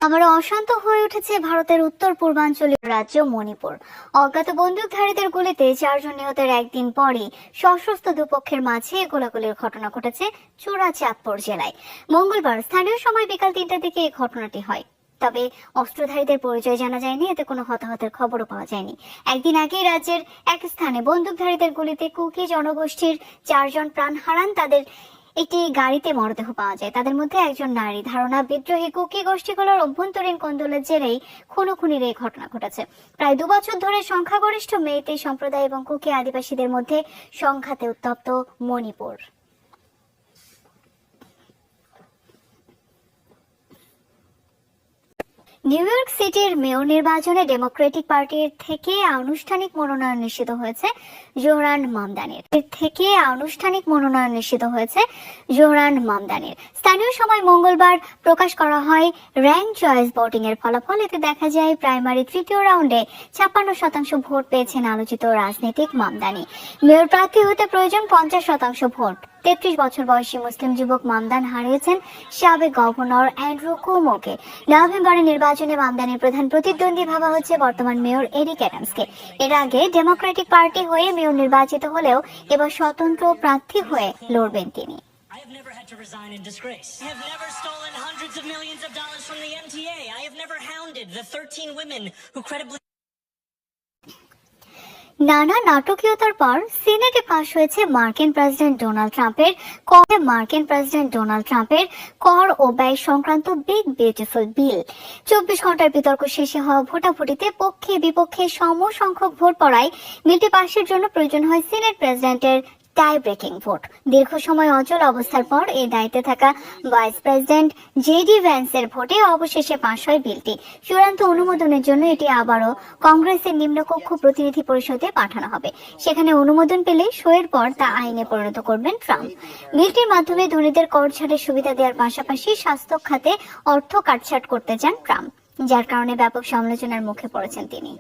আবারও অশান্ত হয়ে উঠেছে ভারতের উত্তর পূর্বাঞ্চলীয় রাজ্য মণিপুর। অজ্ঞাত বন্দুকধারীদের গুলিতে 4 জন নিহতের একদিন পরই সশস্ত্র দুপক্ষের মাঝে গোলাগুলির ঘটনা ঘটেছে চুরাচাঁদপুর জেলায়। মঙ্গলবার স্থানীয় সময় বিকাল 3টার দিকে এই ঘটনাটি হয়। তবে অস্ত্রধারীদের পরিচয় জানা যায়নি, এতে কোনো হতাহতের খবরও পাওয়া যায়নি। একদিন আগেই রাজ্যের এক স্থানে বন্দুকধারীদের গুলিতে কুকি জনগোষ্ঠীর 4 জন প্রাণ হারান। তাদের একটি গাড়িতে মরদেহ পাওয়া যায়, তাদের মধ্যে একজন নারী। ধারণা, বিদ্রোহী কুকি গোষ্ঠীগুলোর অভ্যন্তরীণ কোন্দলের জেরেই খুনোখুনির এই ঘটনা ঘটেছে। প্রায় 2 বছর ধরে সংখ্যাগরিষ্ঠ মেইতেই সম্প্রদায় এবং কুকি আদিবাসীদের মধ্যে সংঘাতে উত্তপ্ত মণিপুর। নিউ ইয়র্ক সিটির মেয়র নির্বাচনে ডেমোক্রেটিক পার্টির থেকে আনুষ্ঠানিক মনোনয়ন নিশ্চিত হয়েছে জোহরান মামদানির। স্থানীয় সময় মঙ্গলবার প্রকাশ করা হয় র্যাঙ্ক চয়েস ভোটিং এর ফলাফল। এতে দেখা যায় প্রাইমারি তৃতীয় রাউন্ডে 56% ভোট পেয়েছেন আলোচিত রাজনীতিক মামদানি। মেয়র প্রার্থী হতে প্রয়োজন 50% ভোট। 33 বছর বয়সী মুসলিম যুবক মামদান হারিয়েছেন সাবেক গভর্নর অ্যান্ড্রু কুমোকে। নভেম্বরের নির্বাচনে মামদানির প্রধান প্রতিদ্বন্দ্বী ভাবা হচ্ছে বর্তমান মেয়র এরিক অ্যাডামসকে। এর আগে ডেমোক্রেটিক পার্টি হয়ে মেয়র নির্বাচিত হলেও এবার স্বতন্ত্র প্রার্থী হয়ে লড়বেন তিনি। I have never had to resign in disgrace. I have never stolen hundreds of millions of dollars from the MTA. I have never hounded the 13 women who credibly... নানা নাটকীয়তার পর সিনেটে পাশ হয়েছে মার্কিন প্রেসিডেন্ট ডোনাল্ড ট্রাম্পের কর ও ব্যয় সংক্রান্ত বিগ বিউটিফুল বিল। 24 ঘন্টার বিতর্ক শেষে হওয়া ভোটাভুটিতে পক্ষে বিপক্ষে সম সংখ্যক ভোট পড়ায় বিলটি পাশের জন্য প্রয়োজন হয় সিনেট প্রেসিডেন্টের টাই ব্রেকিং ভোট। দীর্ঘ সময় অচল অবস্থার পর এই দায়িত্বে থাকা ভাইস প্রেসিডেন্ট জেডি ভ্যান্সের ভোটে অবশেষে পাশ হয় বিলটি। চূড়ান্ত অনুমোদনের জন্য এটি আবারও কংগ্রেসের নিম্নকক্ষ প্রতিনিধি পরিষদে পাঠানো হবে। সেখানে অনুমোদন পেলে সইয়ের পর তা আইনে পরিণত করবেন ট্রাম্প। বিলটির মাধ্যমে ধনীদের কর ছাড়ের সুবিধা দেওয়ার পাশাপাশি স্বাস্থ্য খাতে অর্থ কাটছাট করতে চান ট্রাম্প, যার কারণে ব্যাপক সমালোচনার মুখে পড়েছেন তিনি।